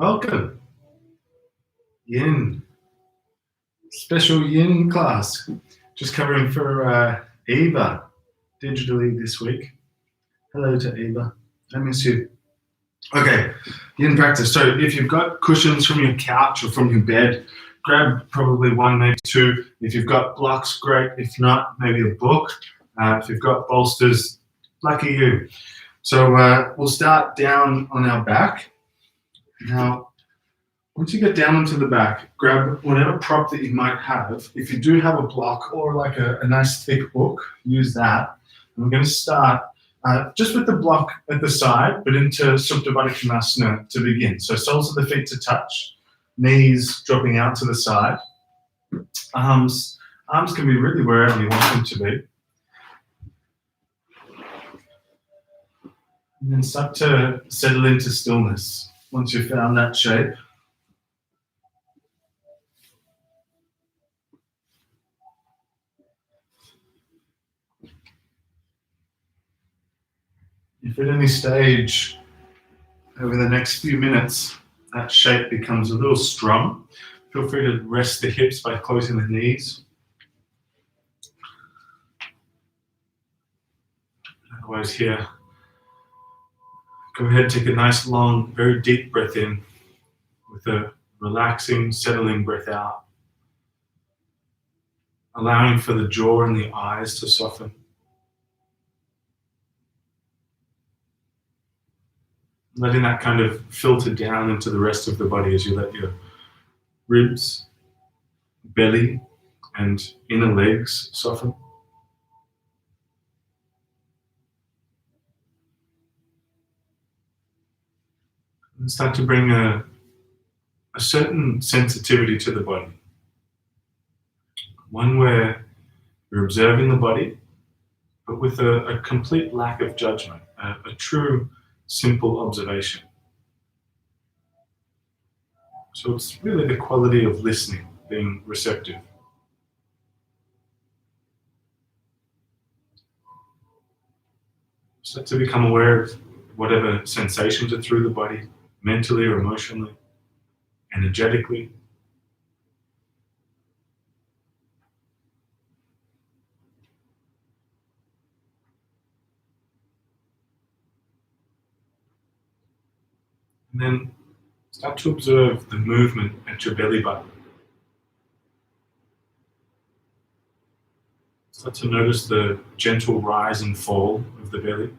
Welcome, Yin. Special Yin class. Just covering for Eva digitally this week. Hello to Eva. I miss you. Okay, Yin practice. So if you've got cushions from your couch or from your bed, grab probably one, maybe two. If you've got blocks, great. If not, maybe a book. If you've got bolsters, lucky you. So we'll start down on our back. Now, once you get down onto the back, grab whatever prop that you might have. If you do have a block or like a nice thick book, use that. And we're going to start just with the block at the side, but into Supta Baddha Konasana to begin. So soles of the feet to touch, knees dropping out to the side. Arms can be really wherever you want them to be. And then start to settle into stillness once you've found that shape. If at any stage over the next few minutes that shape becomes a little strong, feel free to rest the hips by closing the knees. Otherwise here, go ahead, take a nice long, very deep breath in with a relaxing, settling breath out, allowing for the jaw and the eyes to soften. Letting that kind of filter down into the rest of the body as you let your ribs, belly, and inner legs soften. And start to bring a certain sensitivity to the body. One where you're observing the body, but with a complete lack of judgment, a true simple observation. So it's really the quality of listening, being receptive. Start to become aware of whatever sensations are through the body, mentally or emotionally, energetically. And then start to observe the movement at your belly button. Start to notice the gentle rise and fall of the belly.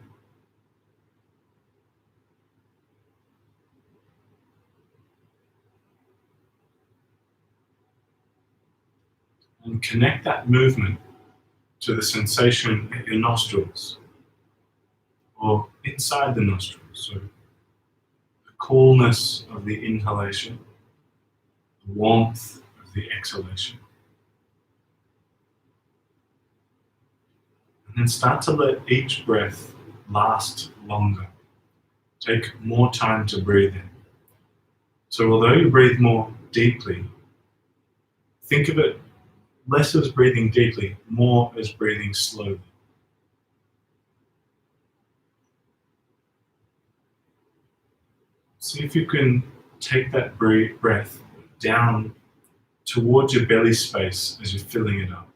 And connect that movement to the sensation at your nostrils or inside the nostrils. So the coolness of the inhalation, the warmth of the exhalation. And then start to let each breath last longer. Take more time to breathe in. So although you breathe more deeply, think of it less as breathing deeply, more as breathing slowly. See if you can take that breath down towards your belly space as you're filling it up.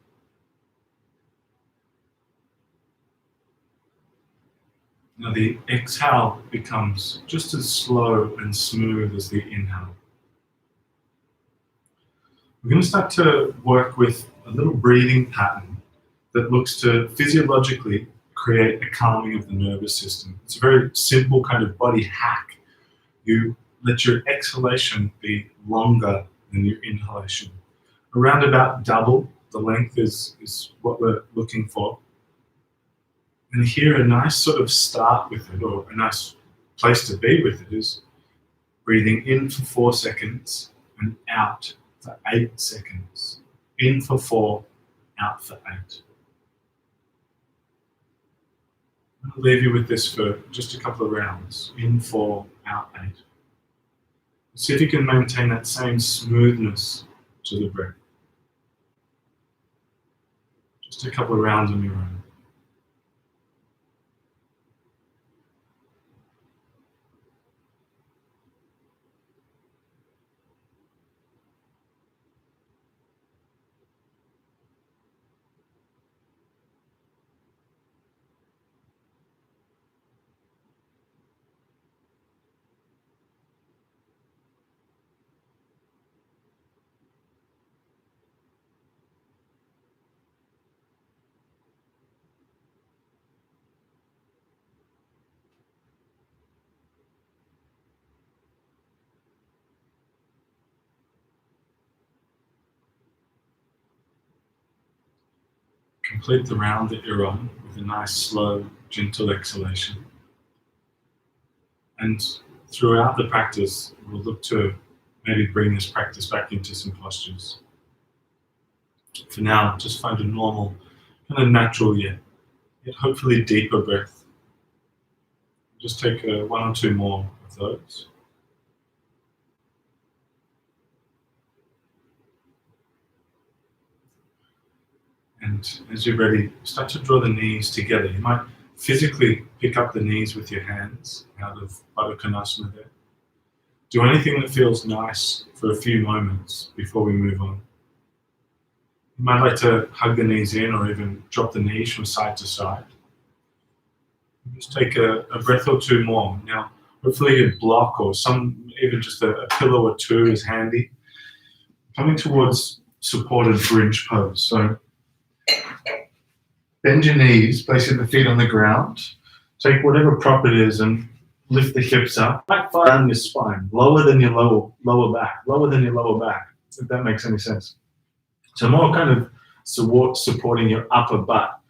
Now the exhale becomes just as slow and smooth as the inhale. We're going to start to work with a little breathing pattern that looks to physiologically create a calming of the nervous system. It's a very simple kind of body hack. You let your exhalation be longer than your inhalation. Around about double the length is what we're looking for. And here, a nice sort of start with it, or a nice place to be with it, is breathing in for 4 seconds and out for 8 seconds. In for 4, out for 8. I'll leave you with this for just a couple of rounds. In 4, out 8. See if you can maintain that same smoothness to the breath. Just a couple of rounds on your own. Complete the round that you're on with a nice, slow, gentle exhalation. And throughout the practice, we'll look to maybe bring this practice back into some postures. For now, just find a normal, kind of natural yet hopefully deeper breath. Just take one or two more of those. And as you're ready, start to draw the knees together. You might physically pick up the knees with your hands out of Baddha Konasana there. Do anything that feels nice for a few moments before we move on. You might like to hug the knees in or even drop the knees from side to side. Just take a breath or two more. Now, hopefully a block or even just a pillow or two is handy. Coming towards supported bridge pose. So bend your knees, placing the feet on the ground. Take whatever prop it is and lift the hips up. Right far down your spine, lower than your lower back, if that makes any sense. So more kind of supporting your upper butt.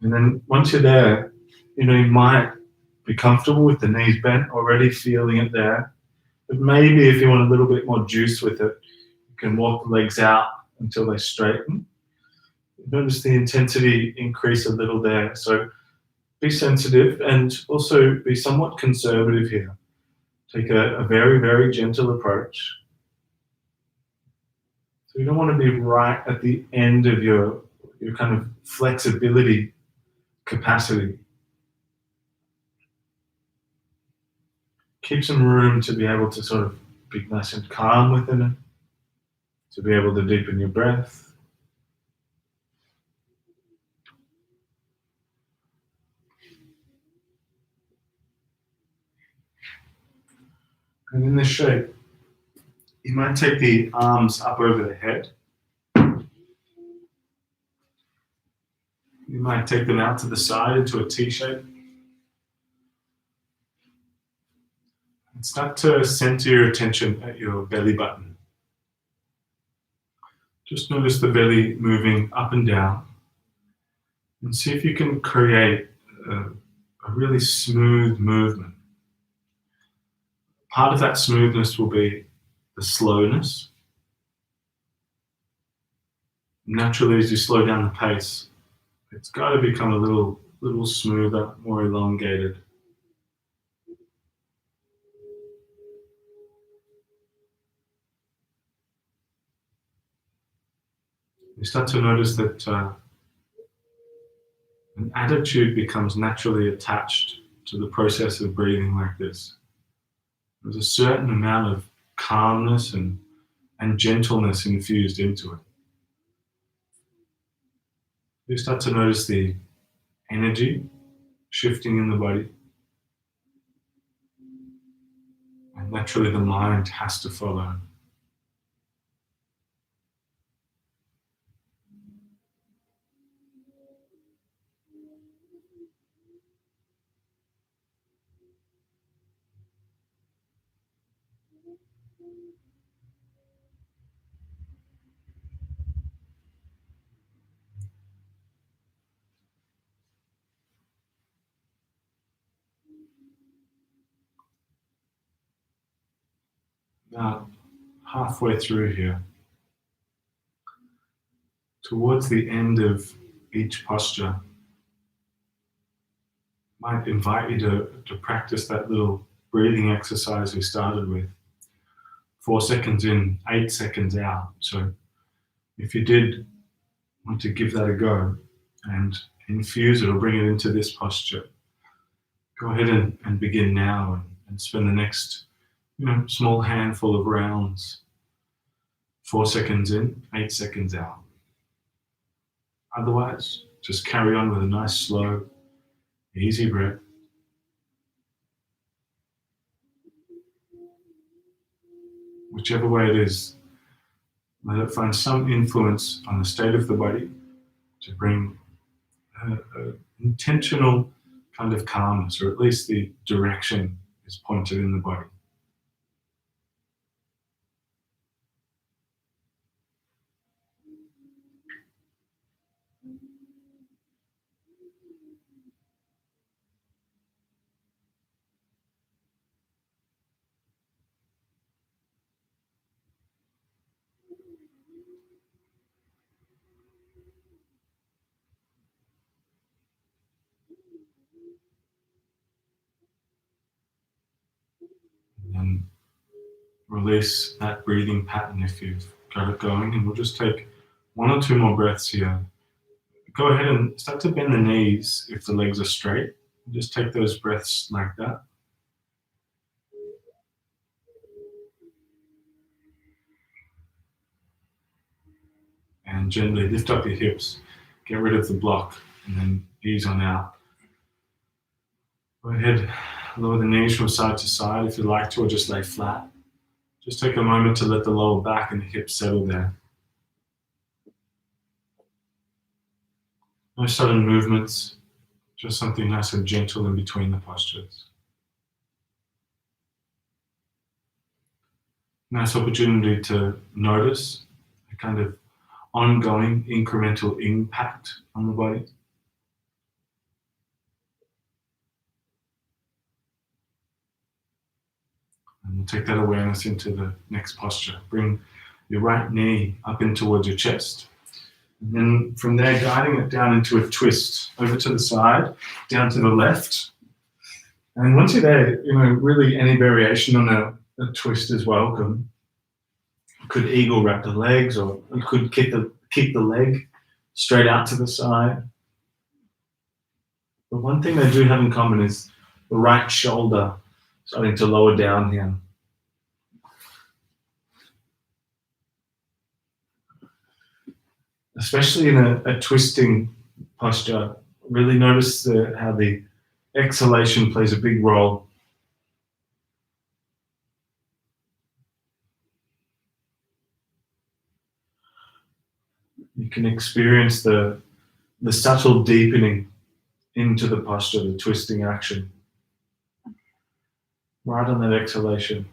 And then once you're there, you might be comfortable with the knees bent, already feeling it there. But maybe if you want a little bit more juice with it, you can walk the legs out until they straighten. Notice the intensity increase a little there. So be sensitive and also be somewhat conservative here. Take a very, very gentle approach. So you don't want to be right at the end of your kind of flexibility capacity. Keep some room to be able to sort of be nice and calm within it, to be able to deepen your breath. And in this shape, you might take the arms up over the head. You might take them out to the side into a T shape. And start to center your attention at your belly button. Just notice the belly moving up and down. And see if you can create a really smooth movement. Part of that smoothness will be the slowness. Naturally, as you slow down the pace, it's got to become a little smoother, more elongated. You start to notice that an attitude becomes naturally attached to the process of breathing like this. There's a certain amount of calmness and gentleness infused into it. You start to notice the energy shifting in the body. And naturally the mind has to follow. About halfway through here, towards the end of each posture, I might invite you to practice that little breathing exercise we started with. 4 seconds in, 8 seconds out. So if you did want to give that a go and infuse it or bring it into this posture, go ahead and begin now and spend the next small handful of rounds. 4 seconds in, 8 seconds out. Otherwise, just carry on with a nice, slow, easy breath. Whichever way it is, let it find some influence on the state of the body to bring an intentional kind of calmness, or at least the direction is pointed in the body. release that breathing pattern if you've got it going. And we'll just take 1 or 2 more breaths here. Go ahead and start to bend the knees if the legs are straight. Just take those breaths like that. And gently lift up your hips. Get rid of the block and then ease on out. Go ahead, lower the knees from side to side if you like to, or just lay flat. Just take a moment to let the lower back and the hips settle there. No sudden movements, just something nice and gentle in between the postures. Nice opportunity to notice a kind of ongoing incremental impact on the body. And we'll take that awareness into the next posture. Bring your right knee up in towards your chest. And then from there, guiding it down into a twist, over to the side, down to the left. And once you're there, really any variation on a twist is welcome. You could eagle wrap the legs, or you could kick the leg straight out to the side. But one thing they do have in common is the right shoulder starting to lower down here. Especially in a twisting posture, really notice how the exhalation plays a big role. You can experience the subtle deepening into the posture, the twisting action, right on that exhalation.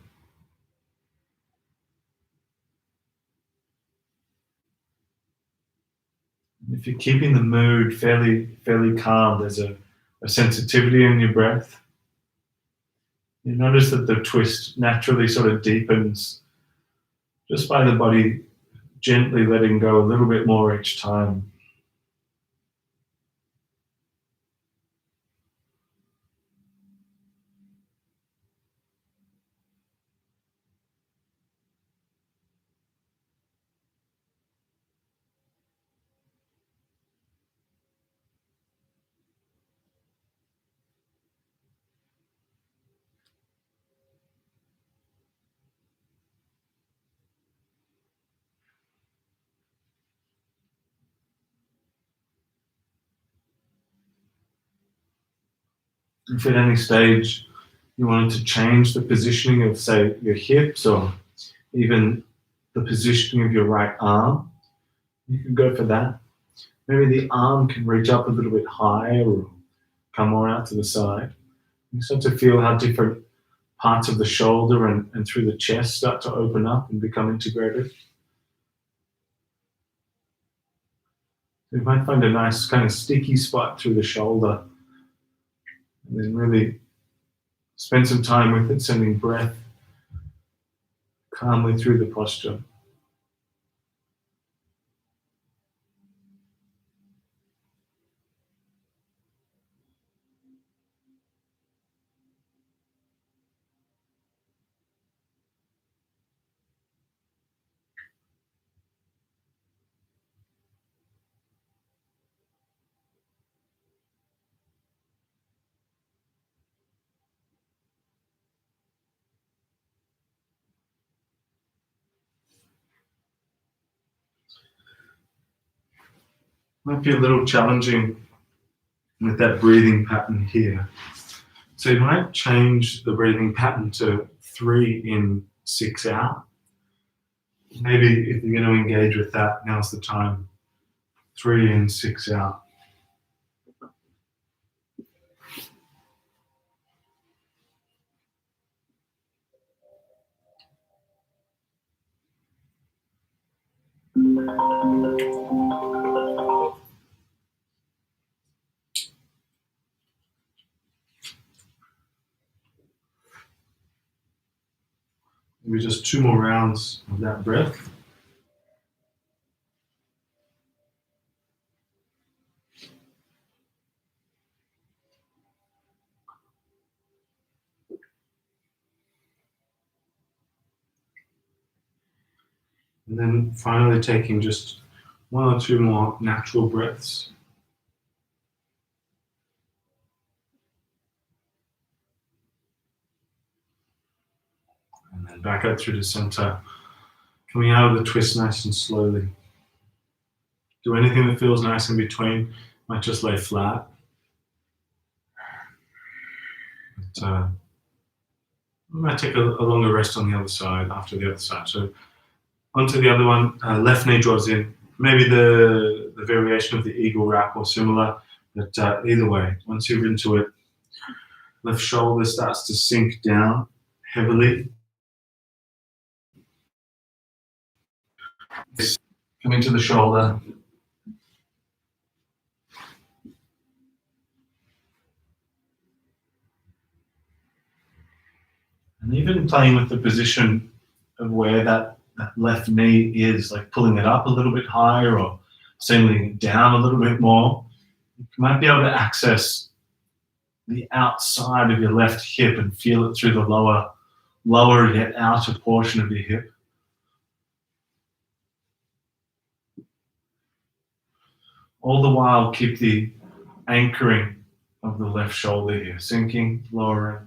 If you're keeping the mood fairly calm, there's a sensitivity in your breath. You notice that the twist naturally sort of deepens just by the body gently letting go a little bit more each time. If at any stage you wanted to change the positioning of, say, your hips, or even the positioning of your right arm, you can go for that. Maybe the arm can reach up a little bit higher or come more out to the side. You start to feel how different parts of the shoulder and through the chest start to open up and become integrated. You might find a nice kind of sticky spot through the shoulder, and then really spend some time with it, sending breath calmly through the posture. Might be a little challenging with that breathing pattern here. So you might change the breathing pattern to 3 in, 6 out. Maybe if you're going to engage with that, now's the time. 3 in, 6 out. Maybe just 2 more rounds of that breath. And then finally taking just one or two more natural breaths. And then back up through the center, coming out of the twist nice and slowly. Do anything that feels nice in between. Might just lay flat. But, we might take a longer rest on the other side after the other side. So onto the other one, left knee draws in. Maybe the variation of the eagle wrap or similar, but either way, once you're into it, left shoulder starts to sink down heavily. Coming to the shoulder. And even playing with the position of where that left knee is, like pulling it up a little bit higher or sending it down a little bit more, you might be able to access the outside of your left hip and feel it through the lower yet outer portion of your hip. All the while, keep the anchoring of the left shoulder here, sinking, lowering.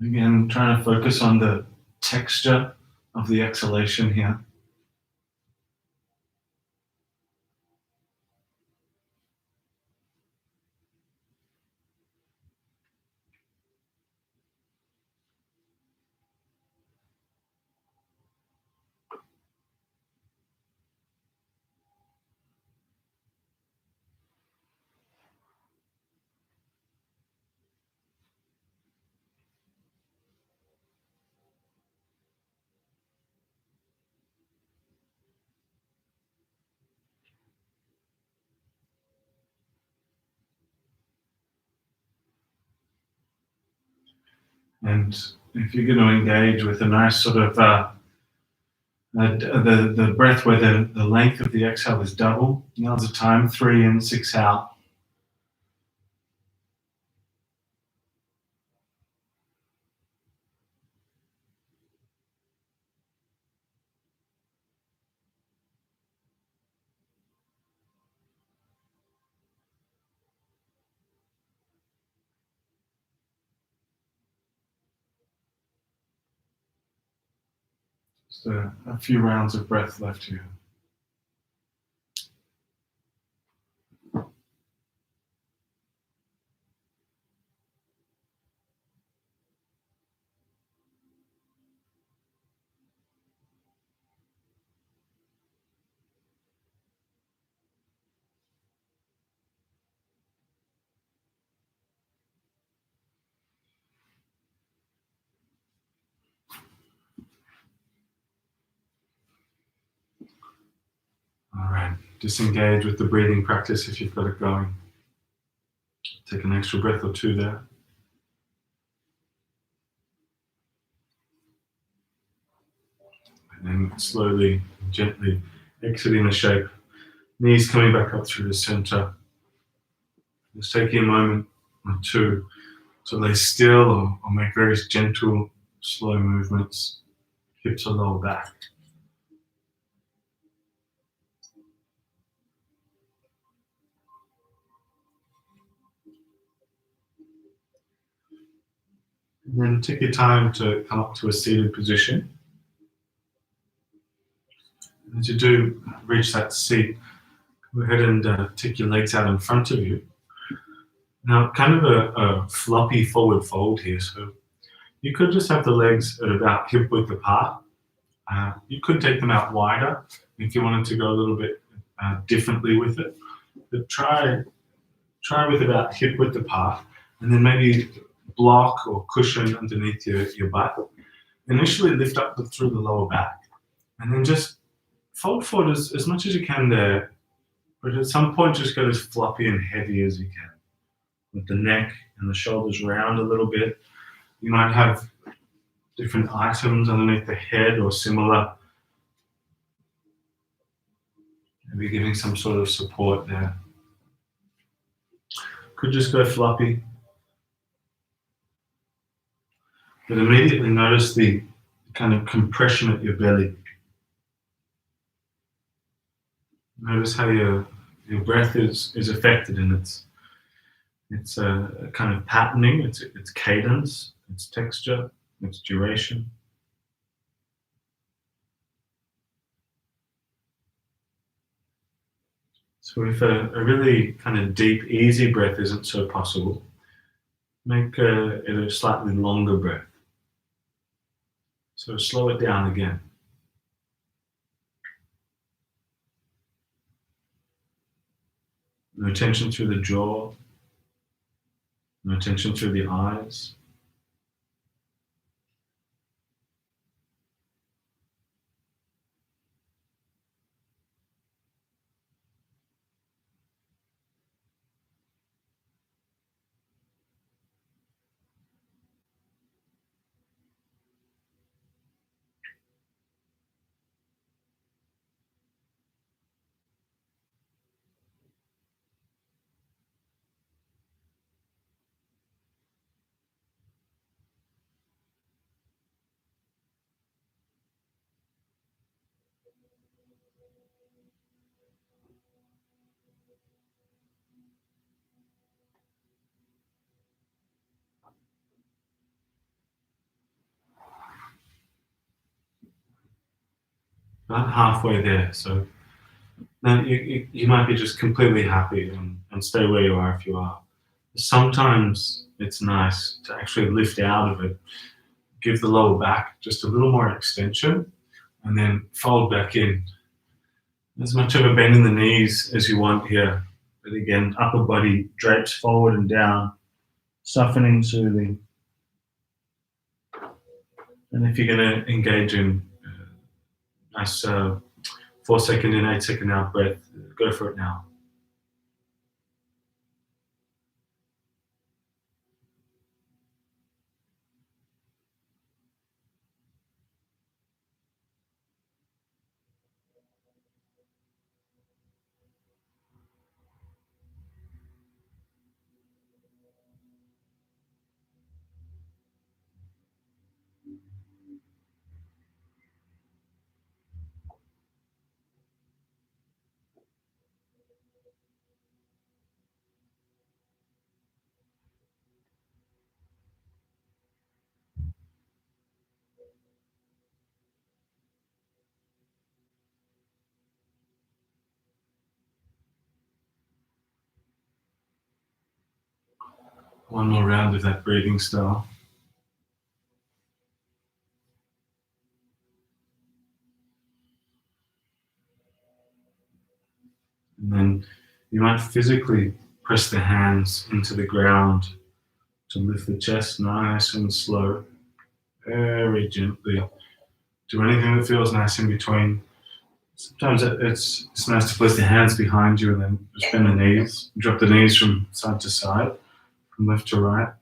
Again, trying to focus on the texture of the exhalation here. And if you're going to engage with a nice sort of the breath where the length of the exhale is double, now's the time, 3 in, 6 out. Just a few rounds of breath left here. All right, disengage with the breathing practice if you've got it going. Take an extra breath or two there. And then slowly, gently exiting the shape. Knees coming back up through the center. Just taking a moment or two to lay still or make very gentle, slow movements. Hips are lower back. And then take your time to come up to a seated position. As you do reach that seat, go ahead and take your legs out in front of you. Now, kind of a floppy forward fold here. So You could just have the legs at about hip width apart. You could take them out wider if you wanted to go a little bit differently with it. But try with about hip width apart, and then maybe block or cushion underneath your butt. Initially lift up through the lower back, and then just fold forward as much as you can there, but at some point just get as floppy and heavy as you can. With the neck and the shoulders round a little bit. You might have different items underneath the head or similar. Maybe giving some sort of support there. Could just go floppy. But immediately notice the kind of compression at your belly. Notice how your breath is affected in its a kind of patterning, its cadence, its texture, its duration. So if a really kind of deep, easy breath isn't so possible, make it a slightly longer breath. So slow it down again. No tension through the jaw, no tension through the eyes. About halfway there. So now you might be just completely happy and stay where you are if you are. Sometimes it's nice to actually lift out of it, give the lower back just a little more extension, and then fold back in. As much of a bend in the knees as you want here. But again, upper body drapes forward and down, softening, soothing. And if you're going to engage in nice 4-second in, 8-second out breath, go for it now. One more round of that breathing style. And then you might physically press the hands into the ground to lift the chest nice and slow, very gently. Do anything that feels nice in between. Sometimes it's nice to place the hands behind you and then just bend the knees, drop the knees from side to side, from left to right.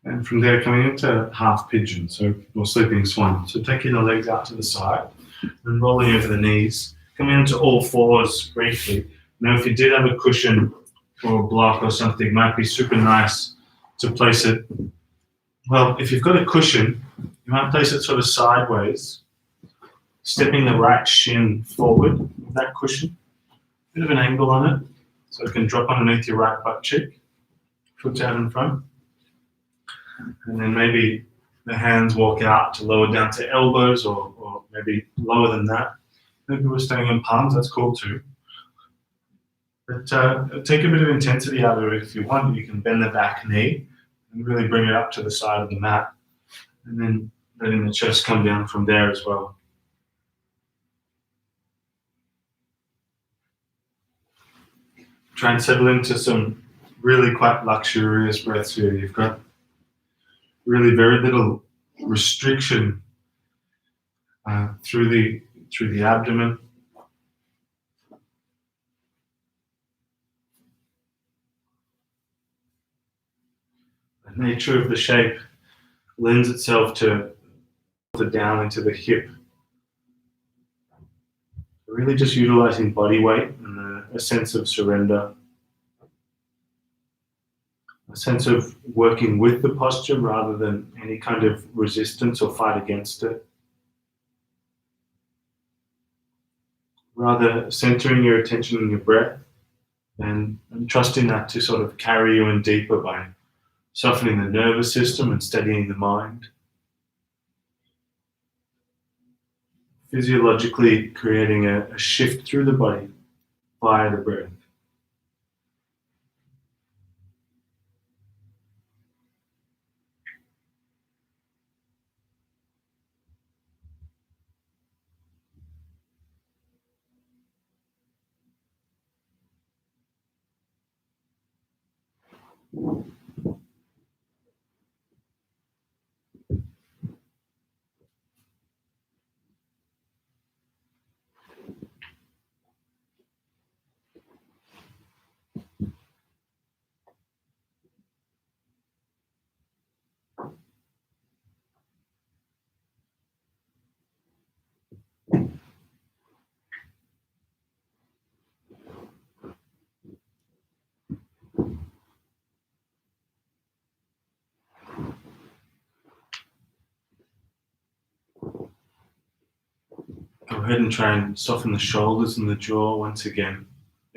And from there, coming into half pigeon, or sleeping swan. So taking the legs out to the side and rolling over the knees, coming into all fours briefly. Now, if you did have a cushion or a block or something, it might be super nice to place it. Well, if you've got a cushion, you might place it sort of sideways, stepping the right shin forward with that cushion. Bit of an angle on it, so it can drop underneath your right butt cheek. Foot out in front. And then maybe the hands walk out to lower down to elbows or maybe lower than that. Maybe we're staying in palms, that's cool too. But take a bit of intensity out of it if you want. You can bend the back knee and really bring it up to the side of the mat, and then letting the chest come down from there as well. Try and settle into some really quite luxurious breaths here. You've got really very little restriction through the abdomen. The nature of the shape lends itself to down into the hip. Really just utilizing body weight and a sense of surrender. A sense of working with the posture rather than any kind of resistance or fight against it. Rather centering your attention on your breath and trusting that to sort of carry you in deeper by softening the nervous system and steadying the mind. Physiologically creating a shift through the body via the breath. Go ahead and try and soften the shoulders and the jaw once again.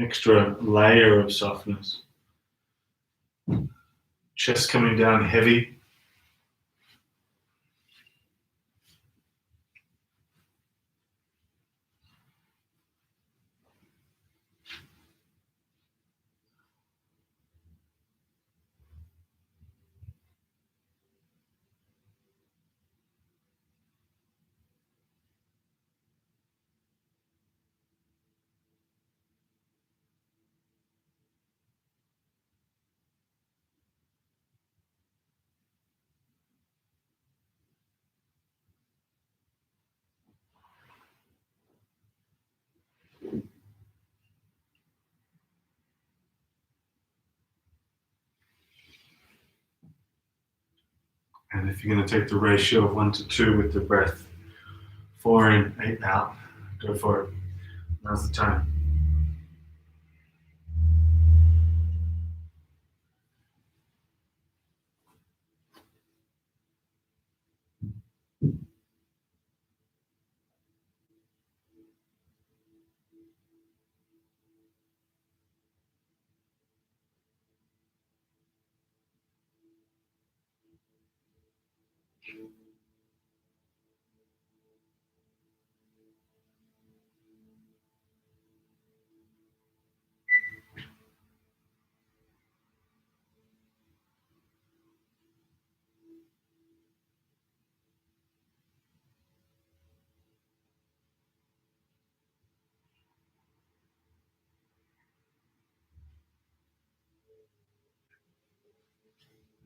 Extra layer of softness. Chest coming down heavy. And if you're going to take the ratio of 1 to 2 with the breath, 4 in, 8 out, go for it. Now's the time.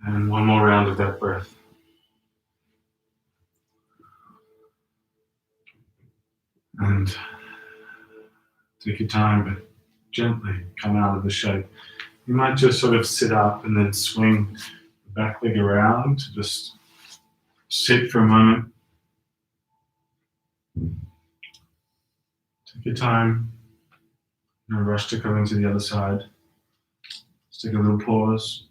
And one more round of that breath. And take your time, but gently come out of the shape. You might just sort of sit up and then swing the back leg around. Just sit for a moment. Take your time. No rush to come into the other side. Just take a little pause.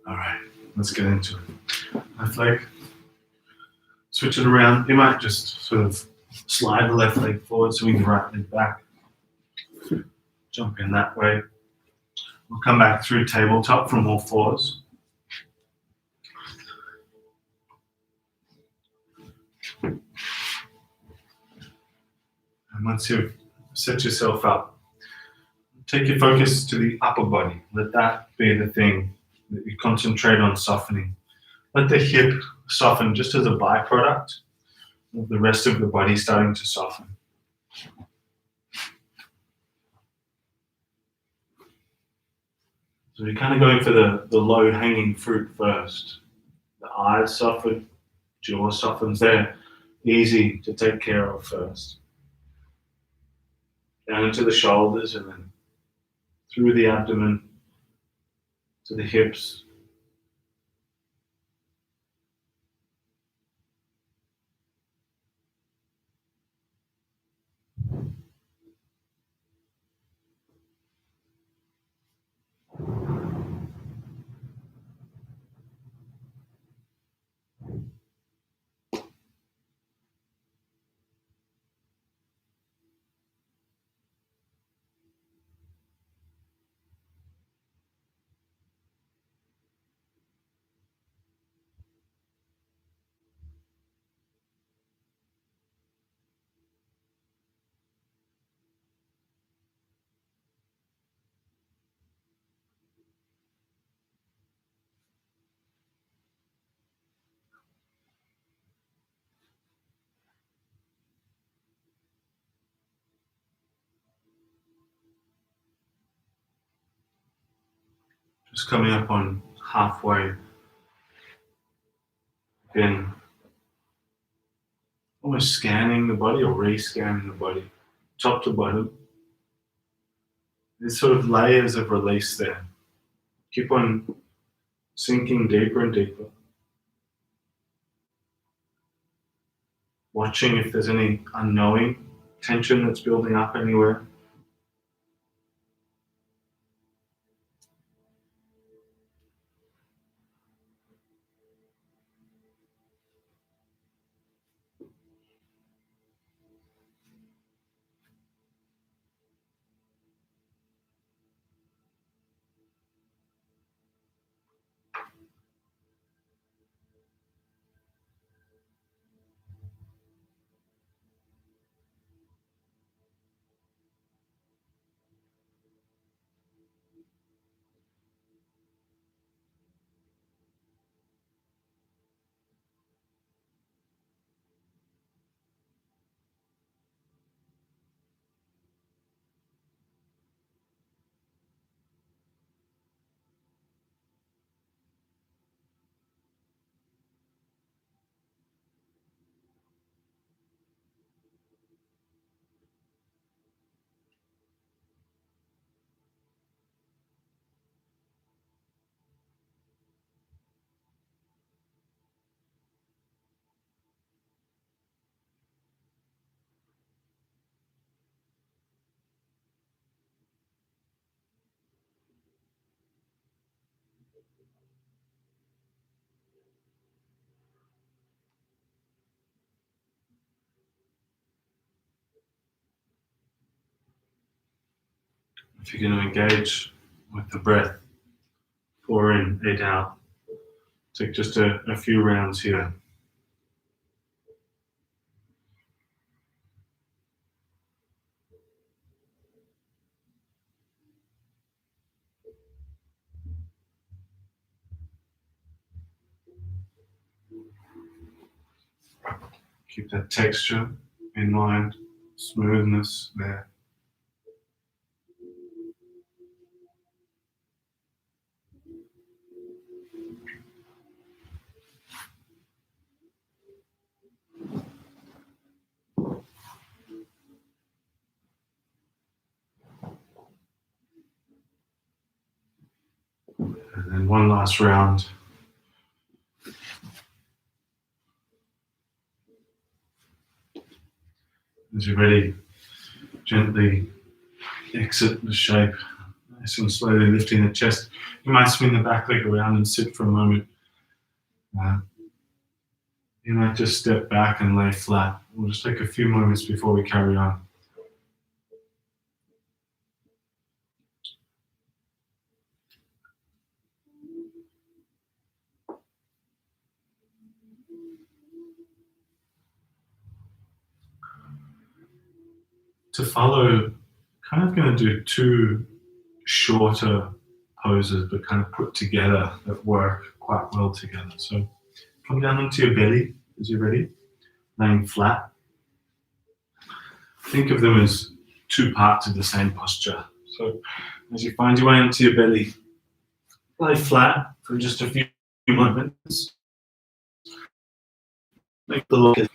All right, let's get into it. Left leg. Switch it around. You might just sort of slide the left leg forward, swing the right leg back. Jump in that way. We'll come back through tabletop from all fours. And once you've set yourself up, take your focus to the upper body. Let that be the thing that you concentrate on softening. Let the hip soften just as a byproduct of the rest of the body starting to soften. So we're kind of going for the low-hanging fruit first. The eyes soften, jaw softens. They're easy to take care of first. Down into the shoulders and then through the abdomen to the hips. Just coming up on halfway. Again, almost scanning the body or re-scanning the body, top to bottom. There's sort of layers of release there. Keep on sinking deeper and deeper. Watching if there's any unknowing tension that's building up anywhere. If you're going to engage with the breath, 4 in, 8 out. Take just a few rounds here. Keep that texture in mind, smoothness there. And then one last round. As you're ready, gently exit the shape. Nice and slowly lifting the chest. You might swing the back leg around and sit for a moment. You might just step back and lay flat. We'll just take a few moments before we carry on. To follow, kind of going to do two shorter poses, but kind of put together that work quite well together. So come down onto your belly as you're ready, laying flat. Think of them as two parts of the same posture. So as you find your way onto your belly, lay flat for just a few moments. Make the look. And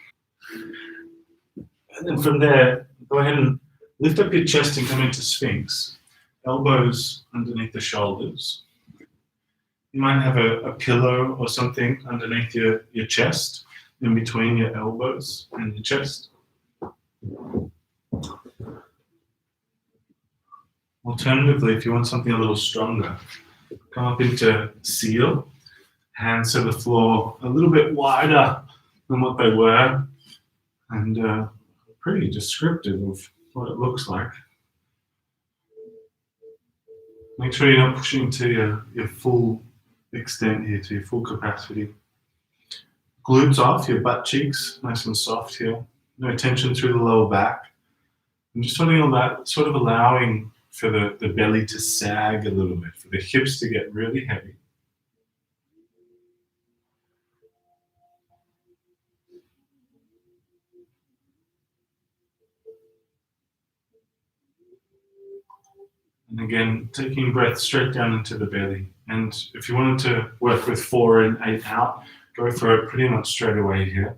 then from there, go ahead and lift up your chest and come into Sphinx. Elbows underneath the shoulders. You might have a pillow or something underneath your chest, in between your elbows and your chest. Alternatively, if you want something a little stronger, come up into seal, hands to the floor, a little bit wider than what they were, and pretty descriptive of what it looks like. Make sure you're not pushing to your full extent here, to your full capacity. Glutes off, your butt cheeks, nice and soft here. No tension through the lower back. And just sort of allowing for the belly to sag a little bit, for the hips to get really heavy. And again, taking breath straight down into the belly. And if you wanted to work with 4 and 8 out, go for it pretty much straight away here.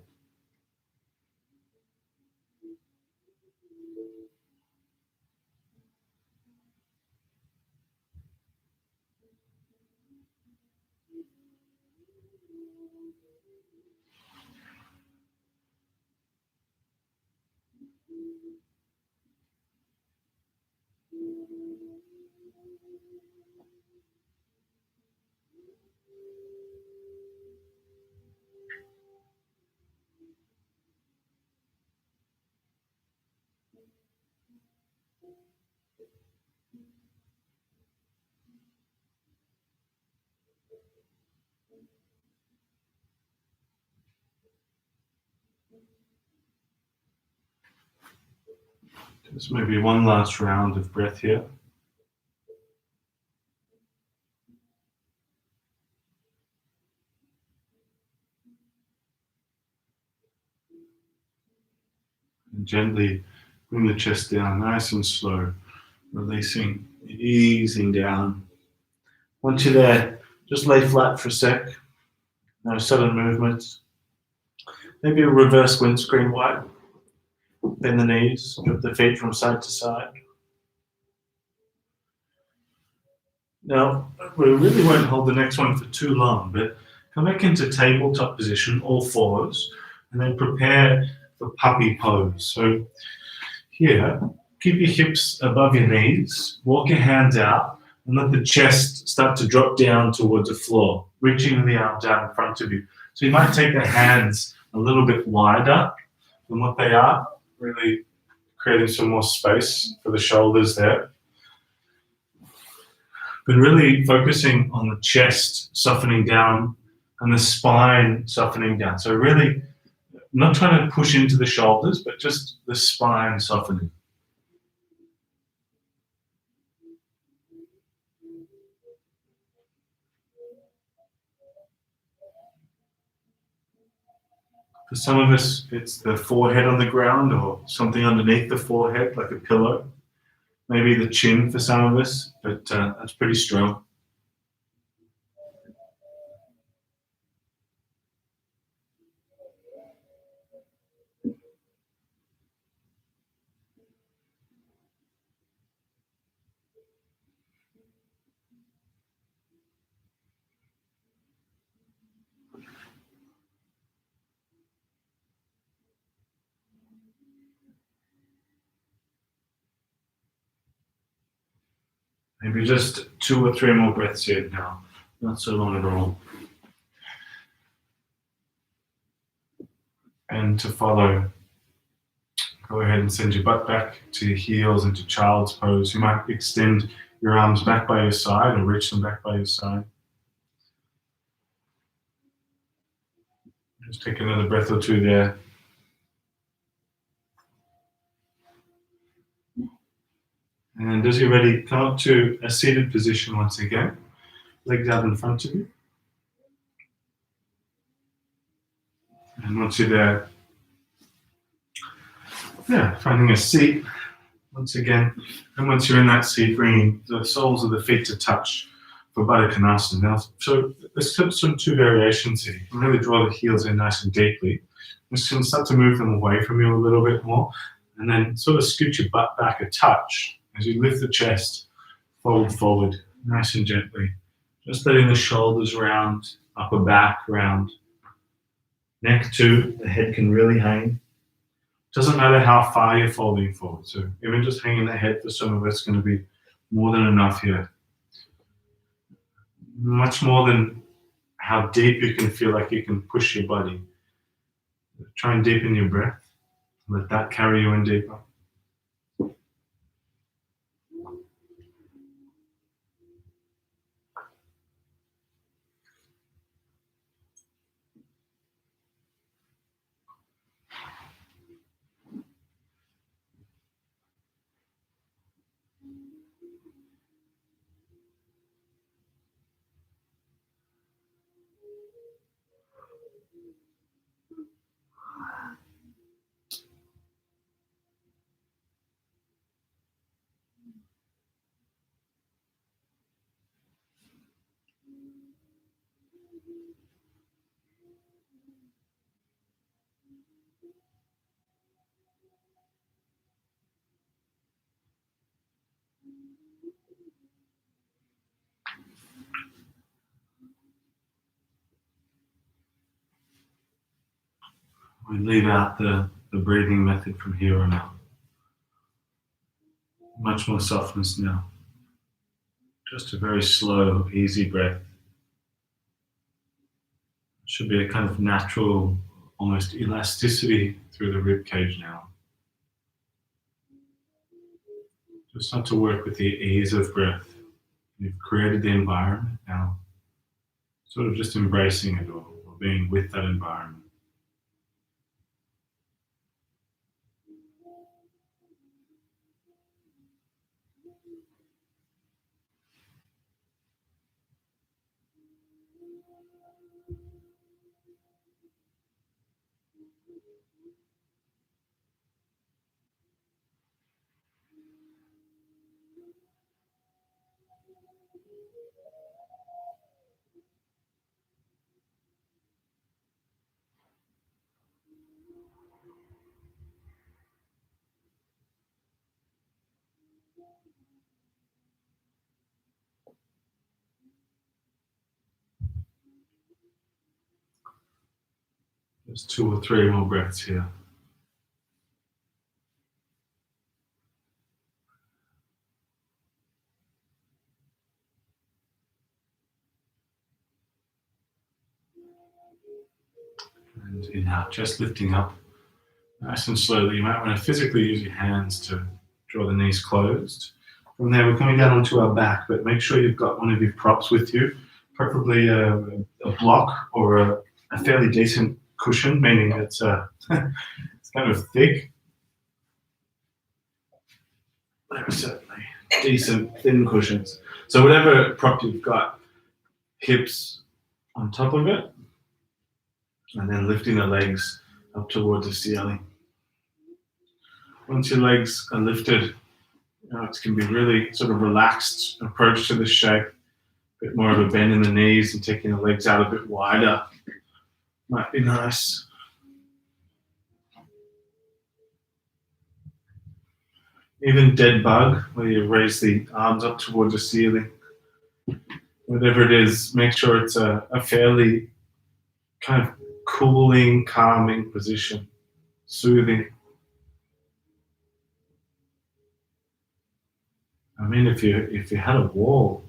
Just maybe one last round of breath here. And gently bring the chest down, nice and slow, releasing, easing down. Once you're there, just lay flat for a sec. No sudden movements. Maybe a reverse windscreen wipe. Bend the knees, drop the feet from side to side. Now, we really won't hold the next one for too long, but come back into tabletop position, all fours, and then prepare for puppy pose. So here, keep your hips above your knees, walk your hands out, and let the chest start to drop down towards the floor, reaching the arms out in front of you. So you might take the hands a little bit wider than what they are, really creating some more space for the shoulders there. But really focusing on the chest softening down and the spine softening down. So really not trying to push into the shoulders, but just the spine softening. For some of us, it's the forehead on the ground or something underneath the forehead, like a pillow. Maybe the chin for some of us, but that's pretty strong. Maybe just 2 or 3 more breaths here now. Not so long at all. And to follow, go ahead and send your butt back to your heels into child's pose. You might extend your arms back by your side or reach them back by your side. Just take another breath or 2 there. And as you're ready, come up to a seated position once again. Legs out in front of you. And once you're there, finding a seat once again. And once you're in that seat, bringing the soles of the feet to touch for Baddha Konasana. Now, so there's some two variations here. You can really draw the heels in nice and deeply. Just going to start to move them away from you a little bit more. And then sort of scoot your butt back a touch as you lift the chest, fold forward, nice and gently. Just letting the shoulders round, upper back round. Neck too, the head can really hang. Doesn't matter how far you're folding forward. So even just hanging the head for some of us is going to be more than enough here. Much more than how deep you can feel like you can push your body. Try and deepen your breath. Let that carry you in deeper. We leave out the breathing method from here on out. Much more softness now. Just a very slow, easy breath. Should be a kind of natural, almost elasticity through the rib cage now. Just start to work with the ease of breath. You've created the environment now. Sort of just embracing it or being with that environment. There's 2 or 3 more breaths here. And inhale, just lifting up nice and slowly. You might want to physically use your hands to draw the knees closed. From there, we're coming down onto our back, but make sure you've got one of your props with you, preferably a block or a fairly decent cushion, meaning it's it's kind of thick. There are certainly decent thin cushions. So whatever prop you've got, hips on top of it, and then lifting the legs up towards the ceiling. Once your legs are lifted, it can be really sort of relaxed approach to the shape. A bit more of a bend in the knees and taking the legs out a bit wider might be nice. Even dead bug, where you raise the arms up towards the ceiling. Whatever it is, make sure it's a fairly kind of cooling, calming position, soothing. I mean, if you had a wall,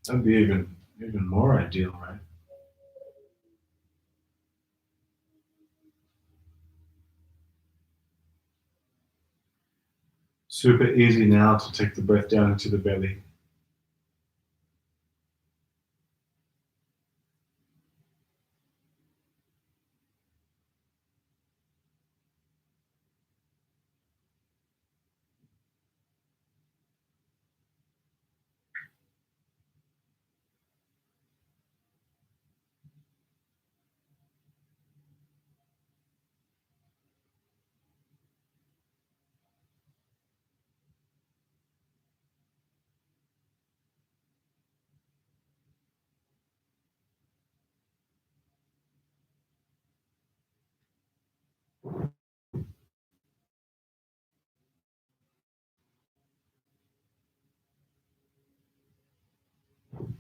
that'd be even more ideal, right? Super easy now to take the breath down into the belly.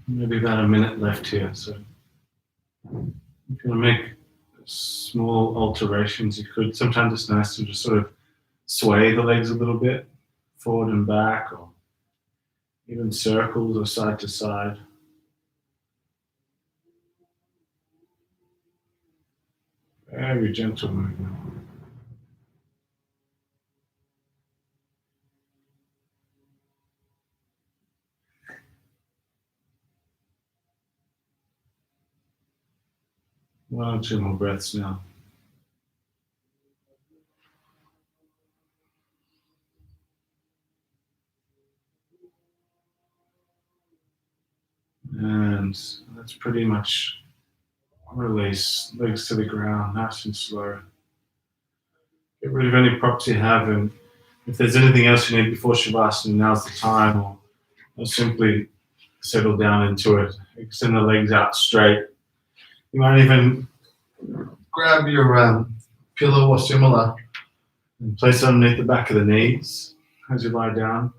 Maybe about a minute left here, so if you want to make small alterations, you could. Sometimes it's nice to just sort of sway the legs a little bit, forward and back, or even circles or side to side. Very gentle movement. One or two more breaths now. And that's pretty much release. Legs to the ground, nice and slow. Get rid of any props you have, and if there's anything else you need before Shavasana, now's the time, or simply settle down into it. Extend the legs out straight. You might even grab your pillow or similar and place it underneath the back of the knees as you lie down.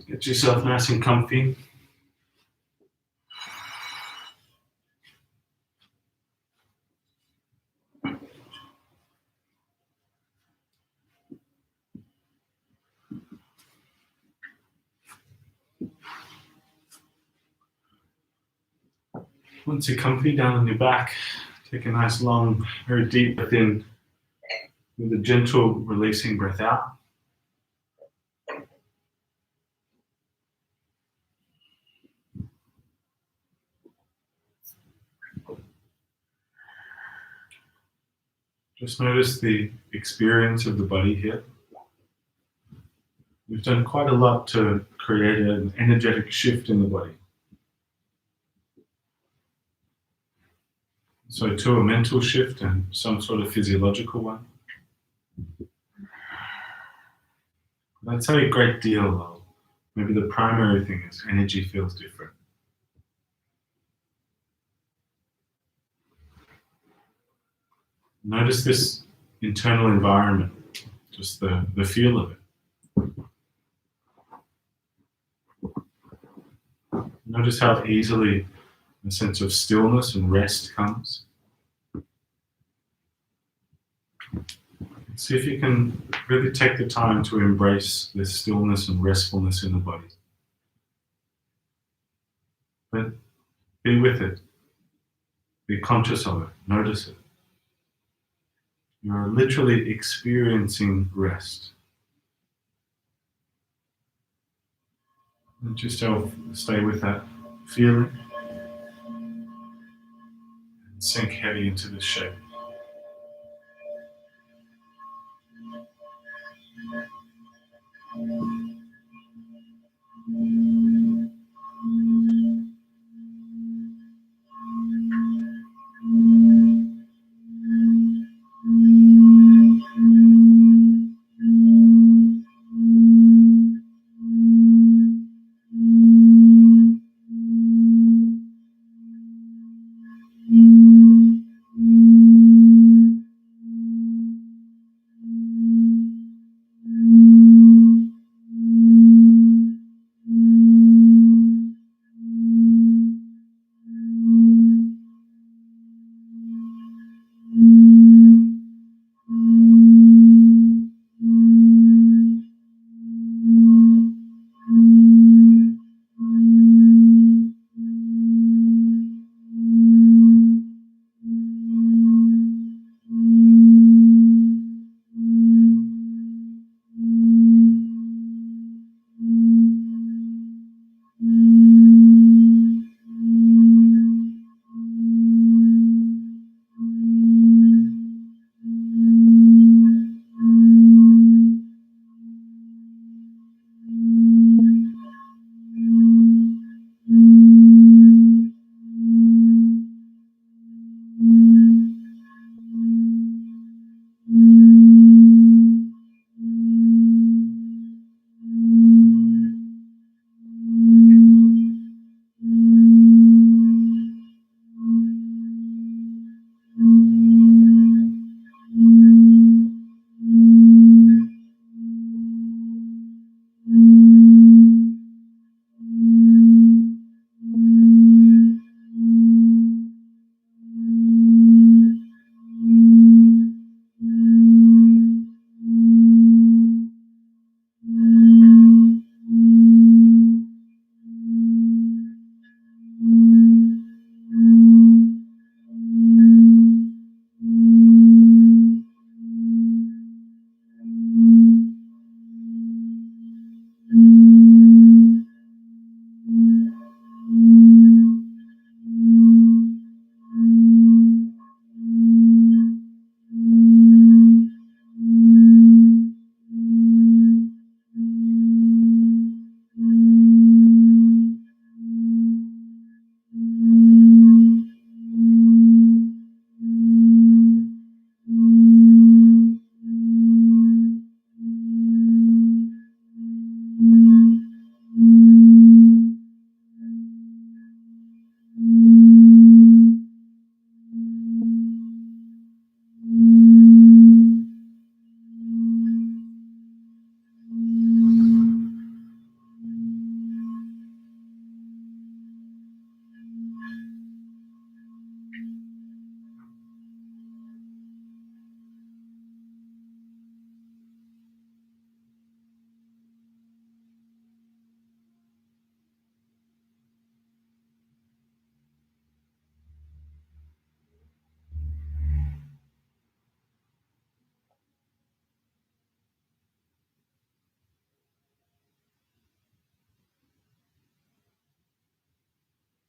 Get yourself nice and comfy. Once you're comfy down on your back, take a nice long, very deep breath in with a gentle releasing breath out. Just notice the experience of the body here. We've done quite a lot to create an energetic shift in the body. So to a mental shift and some sort of physiological one. I'd say a great deal though. Maybe the primary thing is energy feels different. Notice this internal environment, just the feel of it. Notice how easily a sense of stillness and rest comes. See if you can really take the time to embrace this stillness and restfulness in the body. But be with it. Be conscious of it. Notice it. You're literally experiencing rest. Let yourself stay with that feeling and sink heavy into this shape.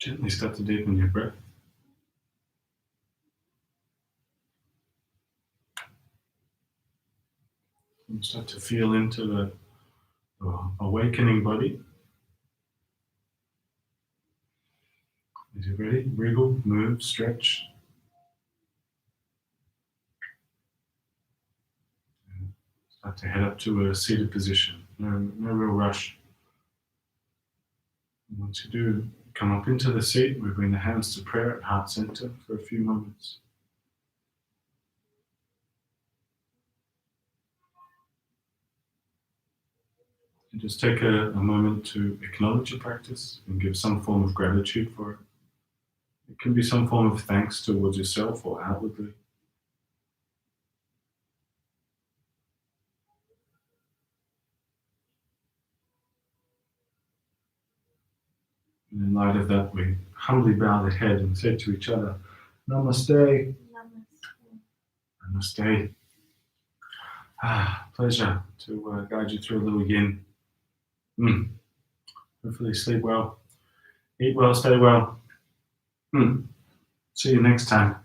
Gently start to deepen your breath. And start to feel into the awakening body. Is you ready? Wriggle, move, stretch. And start to head up to a seated position. No real rush. And once you do, come up into the seat. We bring the hands to prayer at heart center for a few moments. And just take a moment to acknowledge your practice and give some form of gratitude for it. It can be some form of thanks towards yourself or outwardly. And in light of that, we humbly bow the head and say to each other, Namaste. Namaste. Pleasure to guide you through a little yin. Hopefully sleep well, eat well, stay well. See you next time.